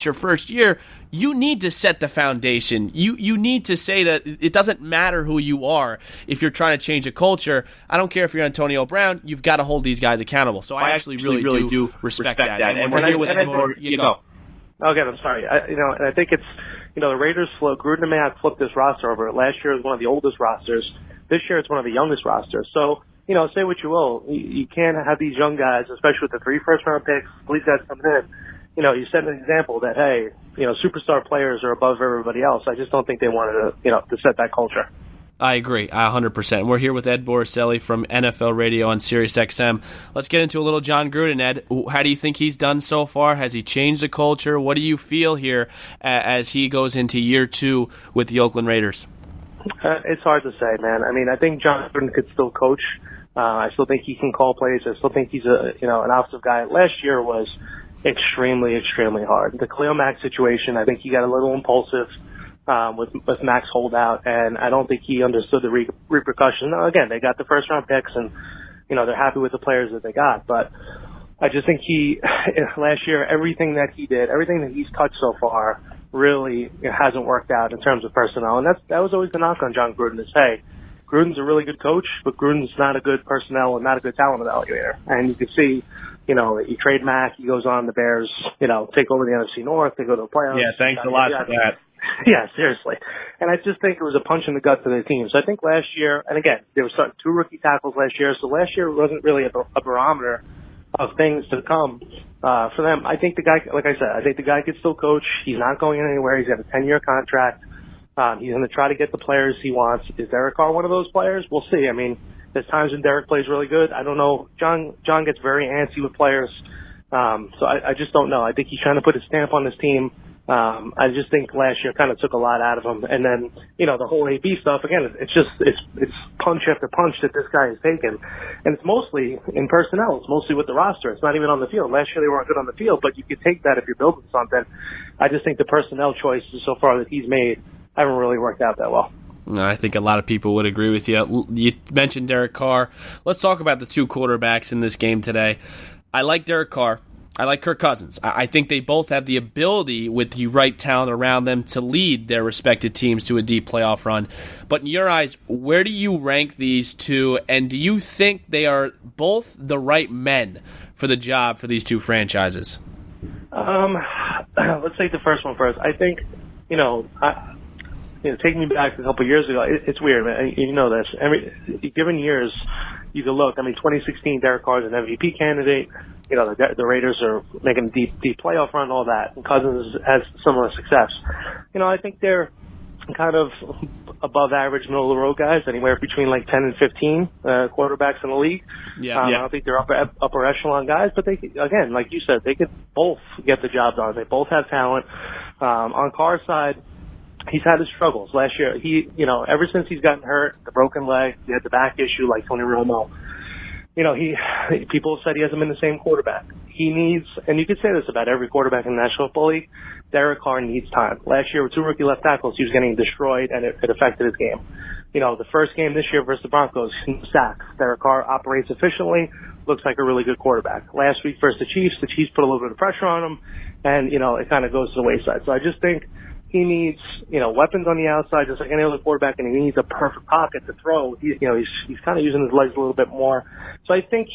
your first year, you need to set the foundation. You need to say that it doesn't matter who you are if you're trying to change a culture. I don't care if you're Antonio Brown, you've got to hold these guys accountable. So I actually really do respect that. And we're here with more. You go. Okay, I'm sorry. And I think it's, the Raiders Gruden may have flipped this roster over. Last year was one of the oldest rosters. This year it's one of the youngest rosters. So, say what you will. You can't have these young guys, especially with the 3 first-round picks, these guys coming in. You set an example that, hey, superstar players are above everybody else. I just don't think they wanted to set that culture. I agree, 100%. We're here with Ed Borsilli from NFL Radio on Sirius XM. Let's get into a little John Gruden, Ed. How do you think he's done so far? Has he changed the culture? What do you feel here as he goes into year 2 with the Oakland Raiders? It's hard to say, man. I mean, I think John Gruden could still coach. I still think he can call plays. I still think he's an offensive guy. Last year was extremely, extremely hard. The Khalil Mack situation, I think he got a little impulsive with Mack's holdout, and I don't think he understood the repercussions. Now, again, they got the first-round picks, and, they're happy with the players that they got. But I just think last year, everything that he did, everything that he's touched so far really hasn't worked out in terms of personnel. And that was always the knock on John Gruden is, hey, Gruden's a really good coach, but Gruden's not a good personnel and not a good talent evaluator. And you can see, you trade Mack, he goes on, the Bears, take over the NFC North, they go to the playoffs. Yeah, thanks a lot for that. Yeah, seriously. And I just think it was a punch in the gut to the team. So I think last year, and again, there were 2 rookie tackles last year, so last year wasn't really a barometer of things to come for them. I think the guy, like I said, I think the guy could still coach. He's not going anywhere. He's got a 10-year contract. He's going to try to get the players he wants. Is Derek Carr one of those players? We'll see. I mean, there's times when Derek plays really good. I don't know. John gets very antsy with players. So I just don't know. I think he's trying to put a stamp on his team. I just think last year kind of took a lot out of him. And then, the whole AB stuff, again, it's punch after punch that this guy has taken. And it's mostly in personnel. It's mostly with the roster. It's not even on the field. Last year they weren't good on the field, but you could take that if you're building something. I just think the personnel choices so far that he's made haven't really worked out that well. I think a lot of people would agree with you. You mentioned Derek Carr. Let's talk about the 2 quarterbacks in this game today. I like Derek Carr. I like Kirk Cousins. I think they both have the ability, with the right talent around them, to lead their respective teams to a deep playoff run. But in your eyes, where do you rank these 2, and do you think they are both the right men for the job for these 2 franchises? Let's take the first one first. I think, taking me back a couple of years ago, it's weird, man. You know this. Given years, you can look. 2016, Derek Carr is an MVP candidate. The Raiders are making a deep playoff run, all that. And Cousins has similar success. I think they're kind of above average, middle of the road guys, anywhere between like 10 and 15 quarterbacks in the league. I don't think they're upper echelon guys, but they, again, like you said, they could both get the job done. They both have talent. On Carr's side, he's had his struggles. Last year, ever since he's gotten hurt, the broken leg, he had the back issue like Tony Romo. People said he hasn't been the same quarterback. He needs, and you could say this about every quarterback in the National Football League, Derek Carr needs time. Last year with 2 rookie left tackles, he was getting destroyed, and it affected his game. The first game this year versus the Broncos, sacks. Derek Carr operates efficiently, looks like a really good quarterback. Last week versus the Chiefs put a little bit of pressure on him, and, it kind of goes to the wayside. So I just think he needs, weapons on the outside, just like any other quarterback, and he needs a perfect pocket to throw. He's kind of using his legs a little bit more. So I think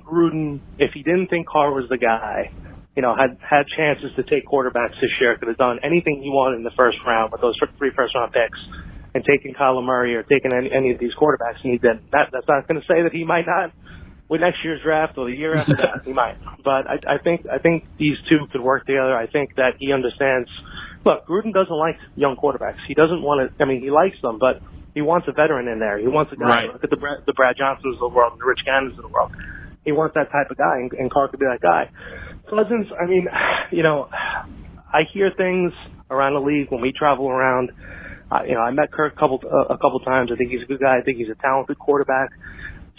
Gruden, if he didn't think Carr was the guy, had chances to take quarterbacks this year, could have done anything he wanted in the first round with those 3 first-round picks, and taking Kyler Murray or taking any of these quarterbacks, and he didn't. That's not going to say that he might not with next year's draft or the year after that. He might. But I think these 2 could work together. I think that he understands. Look, Gruden doesn't like young quarterbacks. He doesn't want to. He likes them, but he wants a veteran in there. He wants a guy. Right. Look at the Brad Johnsons of the world and the Rich Gannons of the world. He wants that type of guy, and Carr could be that guy. Cousins, I hear things around the league when we travel around. I met Kirk a couple times. I think he's a good guy. I think he's a talented quarterback.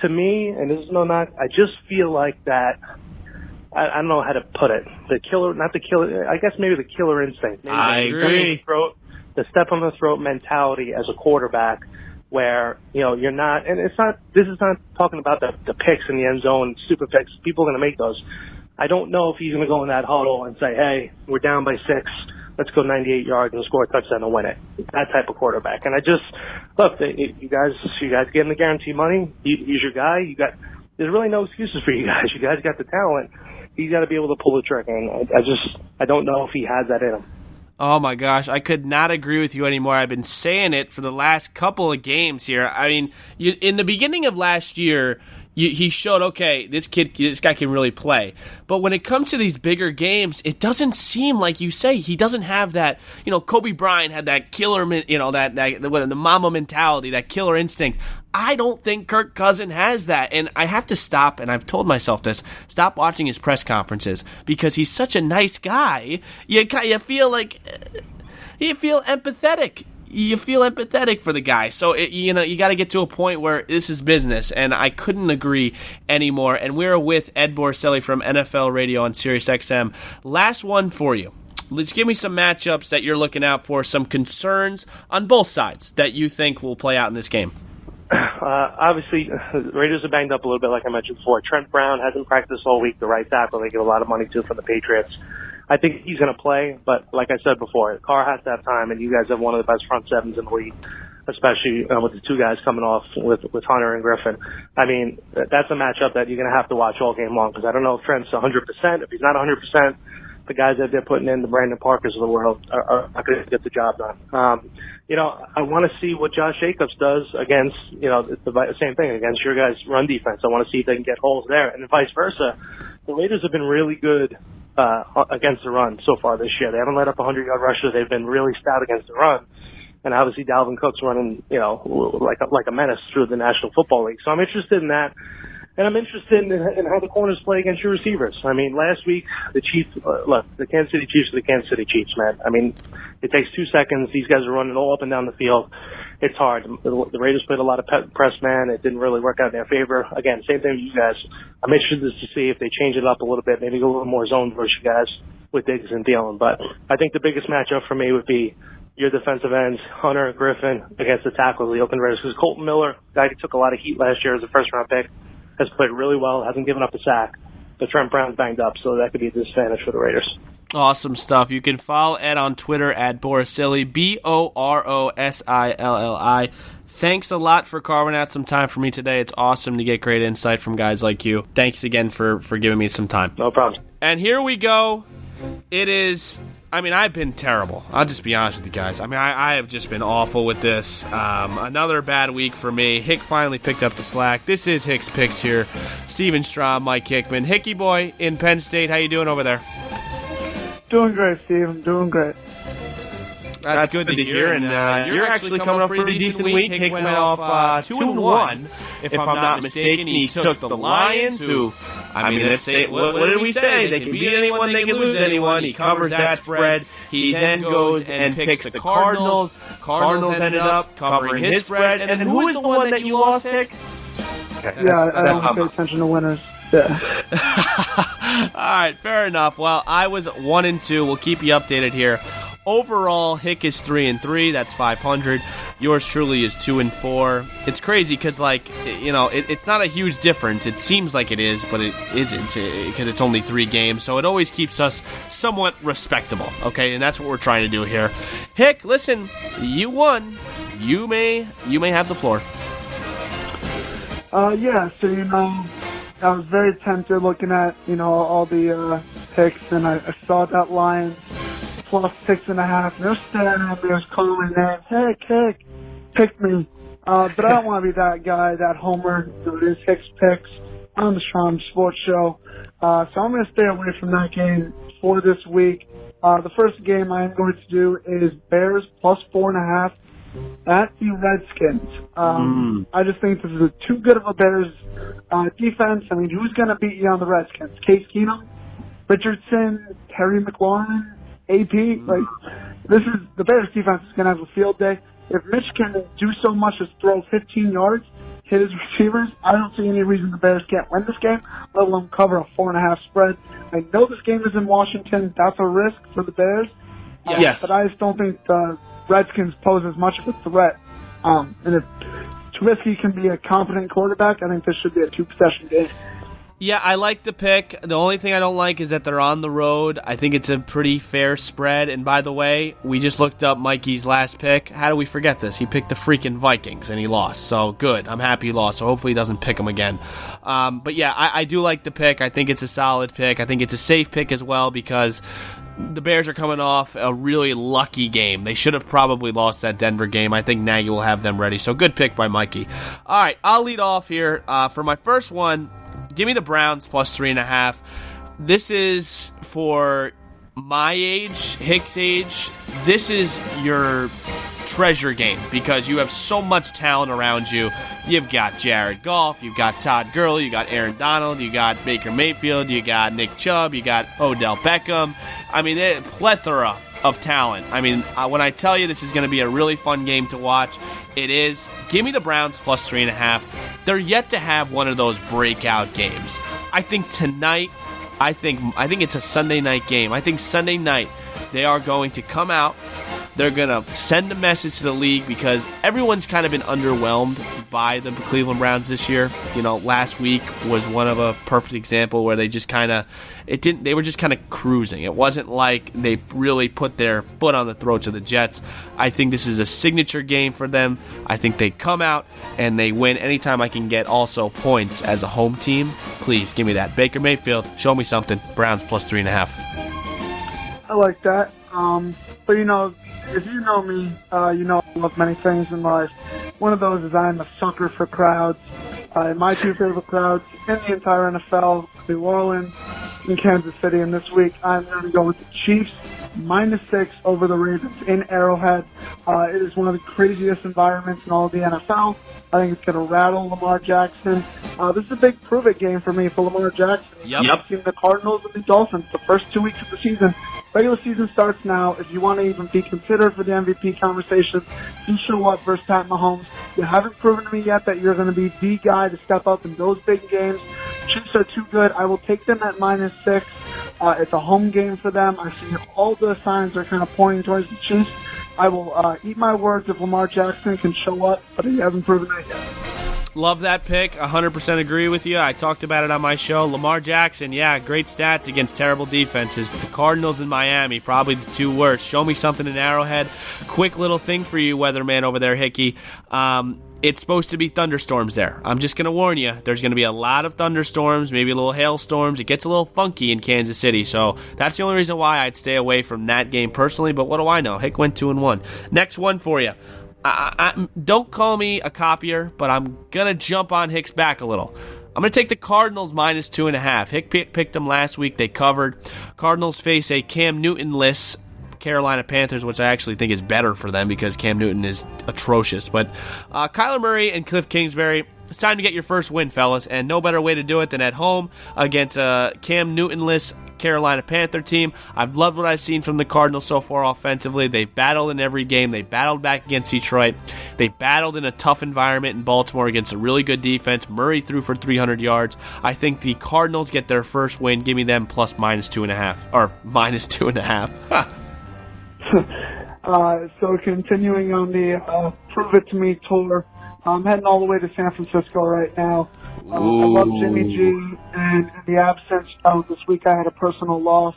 To me, and this is no knock, I just feel like that. I don't know how to put it. I guess maybe the killer instinct. Maybe I agree. The step on the throat mentality as a quarterback, where you're not, and this is not talking about the picks in the end zone, stupid picks. People are going to make those. I don't know if he's going to go in that huddle and say, hey, we're down by 6. Let's go 98 yards and score a touchdown and win it. That type of quarterback. And I just, look, you guys getting the guarantee money. He's your guy. There's really no excuses for you guys. You guys got the talent. He's got to be able to pull the trigger. And I don't know if he has that in him. Oh, my gosh. I could not agree with you anymore. I've been saying it for the last couple of games here. I mean, in the beginning of last year, he showed, okay, this guy can really play. But when it comes to these bigger games, it doesn't seem like you say. He doesn't have that, Kobe Bryant had that killer, the mama mentality, that killer instinct. I don't think Kirk Cousins has that. And I have to stop, and I've told myself this, stop watching his press conferences because he's such a nice guy. You feel empathetic. You feel empathetic for the guy. So, you got to get to a point where this is business, and I couldn't agree anymore. And we're with Ed Borsilli from NFL Radio on SiriusXM. Last one for you. Let's give me some matchups that you're looking out for, some concerns on both sides that you think will play out in this game. Obviously, the Raiders are banged up a little bit, like I mentioned before. Trent Brown hasn't practiced all week, the right tackle. They give a lot of money to from the Patriots. I think he's going to play, but like I said before, Carr has to have time, and you guys have one of the best front sevens in the league, especially with the two guys coming off with Hunter and Griffin. I mean, that's a matchup that you're going to have to watch all game long because I don't know if Trent's 100%. If he's not 100%, the guys that they're putting in, the Brandon Parkers of the world, are not going to get the job done. I want to see what Josh Jacobs does against, the same thing, against your guys' run defense. I want to see if they can get holes there, and vice versa. The Raiders have been really good against the run so far this year. They haven't let up 100-yard rushers. They've been really stout against the run. And obviously Dalvin Cook's running, like a menace through the National Football League. So I'm interested in that. And I'm interested in how the corners play against your receivers. I mean, last week, the Chiefs, the Kansas City Chiefs are the Kansas City Chiefs, man. I mean, it takes 2 seconds. These guys are running all up and down the field. It's hard. The Raiders played a lot of press man. It didn't really work out in their favor. Again, same thing with you guys. I'm interested to see if they change it up a little bit, maybe go a little more zone versus you guys with Diggs and Thielen. But I think the biggest matchup for me would be your defensive ends, Hunter, Griffin, against the tackles, the Oakland Raiders. Because Colton Miller, guy who took a lot of heat last year as a first-round pick, has played really well, hasn't given up a sack. But Trent Brown's banged up, so that could be a disadvantage for the Raiders. Awesome stuff. You can follow Ed on Twitter at Borsilli, Borossilli. Thanks a lot for carving out some time for me today. It's awesome to get great insight from guys like you. Thanks again for giving me some time. No problem. And here we go. It is... I've been terrible. I'll just be honest with you guys. I have just been awful with this. Another bad week for me. Hick finally picked up the slack. This is Hick's Picks here. Steven Strom, Mike Hickman. Hickey boy in Penn State. How you doing over there? Doing great, Steve. I'm doing great. That's good to hear. And you're actually coming up pretty decent week. Hick went off 2-1. If I'm not mistaken, he took the Lions, who, what did we say? They can beat anyone, they can lose anyone. He covers that spread. He then goes and picks the Cardinals. Cardinals ended up covering his spread. And then who is the one that you lost, Hick? Yeah, I don't pay attention to winners. Yeah. All right, fair enough. Well, I was 1-2. We'll keep you updated here. Overall, Hick is 3-3. That's 500. Yours truly is 2-4. It's crazy because, it's not a huge difference. It seems like it is, but it isn't because it's only 3 games. So it always keeps us somewhat respectable. Okay, and that's what we're trying to do here. Hick, listen, you won. You may have the floor. Yeah. So I was very tempted looking at all the picks, and I saw that Lions plus 6.5. They're staring at me, calling names. Hick, pick me. But I don't want to be that guy, that homer. It is Hick's Picks on the Strom Sports Show. So I'm going to stay away from that game for this week. The first game I am going to do is Bears plus 4.5 at the Redskins. I just think this is too good of a Bears defense. Who's going to beat you on the Redskins? Case Keenum, Richardson, Terry McLaurin, AP, this is the Bears defense is going to have a field day. If Mitch can do so much as throw 15 yards, hit his receivers, I don't see any reason the Bears can't win this game, let alone cover a 4.5 spread. I know this game is in Washington. That's a risk for the Bears. Yes. But I just don't think the Redskins pose as much of a threat. And if Trubisky can be a competent quarterback, I think this should be a 2-possession game. Yeah, I like the pick. The only thing I don't like is that they're on the road. I think it's a pretty fair spread. And by the way, we just looked up Mikey's last pick. How do we forget this? He picked the freaking Vikings, and he lost. So, good. I'm happy he lost. So, hopefully he doesn't pick them again. But, yeah, I do like the pick. I think it's a solid pick. I think it's a safe pick as well because the Bears are coming off a really lucky game. They should have probably lost that Denver game. I think Nagy will have them ready. So, good pick by Mikey. All right, I'll lead off here. For my first one, give me the Browns plus 3.5. This is for my age, Hick's age. This is your treasure game because you have so much talent around you. You've got Jared Goff, you've got Todd Gurley, you got Aaron Donald, you got Baker Mayfield, you got Nick Chubb, you got Odell Beckham. I mean, a plethora of talent. I mean, when I tell you this is going to be a really fun game to watch, it is. Give me the Browns plus 3.5. They're yet to have one of those breakout games. I think tonight, I think it's a Sunday night game. I think Sunday night they are going to come out. They're going to send a message to the league because everyone's kind of been underwhelmed by the Cleveland Browns this year. You know, last week was one of a perfect example where they just kind of, they were just kind of cruising. It wasn't like they really put their foot on the throats of the Jets. I think this is a signature game for them. I think they come out and they win anytime I can get also points as a home team. Please give me that. Baker Mayfield, show me something. Browns plus 3.5. I like that. But you know, if you know me, you know I love many things in life. One of those is I'm a sucker for crowds. My two favorite crowds in the entire NFL, New Orleans and Kansas City. And this week I'm going to go with the Chiefs -6 over the Ravens in Arrowhead. It is one of the craziest environments in all of the NFL. I think it's going to rattle Lamar Jackson. This is a big prove-it game for me for Lamar Jackson. Yep. I've seen the Cardinals and the Dolphins the first 2 weeks of the season. Regular season starts now. If you want to even be considered for the MVP conversation, you show up versus Pat Mahomes. You haven't proven to me yet that you're going to be the guy to step up in those big games. Chiefs are too good. I will take them at -6. It's a home game for them. I see all the signs are kind of pointing towards the Chiefs. I will eat my words if Lamar Jackson can show up, but he hasn't proven that yet. Love that pick. 100% agree with you. I talked about it on my show. Lamar Jackson, yeah, great stats against terrible defenses. The Cardinals and Miami, probably the two worst. Show me something in Arrowhead. Quick little thing for you, weatherman over there, Hickey. It's supposed to be thunderstorms there. I'm just going to warn you. There's going to be a lot of thunderstorms, maybe a little hailstorms. It gets a little funky in Kansas City, so that's the only reason why I'd stay away from that game personally, but what do I know? Hick went 2-1. Next one for you. Don't call me a copier, but I'm going to jump on Hick's back a little. I'm going to take the Cardinals -2.5. Hick picked them last week. They covered. Cardinals face a Cam Newton-less Carolina Panthers, which I actually think is better for them because Cam Newton is atrocious. But Kyler Murray and Cliff Kingsbury, it's time to get your first win, fellas, and no better way to do it than at home against a Cam Newton-less Carolina Panther team. I've loved what I've seen from the Cardinals so far offensively. They've battled in every game. They battled back against Detroit. They battled in a tough environment in Baltimore against a really good defense. Murray threw for 300 yards. I think the Cardinals get their first win. Give me them plus -2.5 or -2.5. So continuing on the Prove It To Me tour, I'm heading all the way to San Francisco right now. I love Jimmy G, and in the absence of this week, I had a personal loss.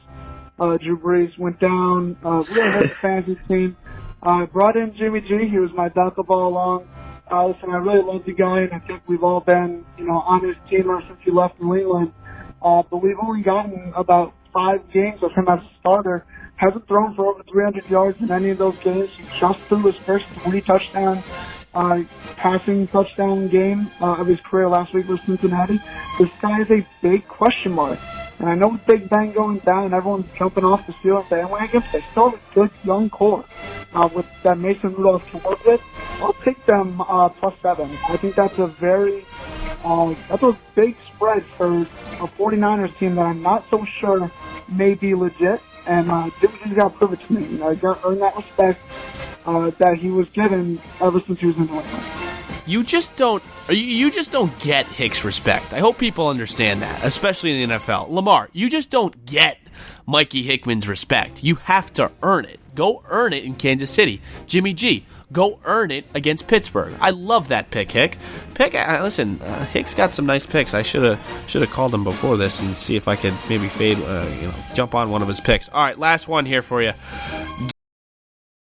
Drew Brees went down, really hurt the fantasy team. I brought in Jimmy G. He was my backup all along. Listen, I really love the guy, and I think we've all been, on his team ever since he left New England. But we've only gotten about 5 games of him as a starter. Hasn't thrown for over 300 yards in any of those games. He just threw his first 3 touchdown passing touchdown game of his career last week with Cincinnati. This guy is a big question mark. And I know with Big Ben going down and everyone's jumping off the Steelers bandwagon, they still have a good young core with that Mason Rudolph can work with. I'll take them +7. I think that's a that's a big spread for a 49ers team that I'm not so sure may be legit. And Jimmy G's got to prove it to me. Got to earn that respect that he was given ever since he was in the league. you just don't get Hick's respect. I hope people understand that, especially in the NFL. Lamar, you just don't get Mikey Hickman's respect. You have to earn it. Go earn it in Kansas City. Jimmy G, go earn it against Pittsburgh. I love that pick, Hick. Listen, Hick's got some nice picks. I should have called him before this and see if I could maybe jump on one of his picks. All right, last one here for you.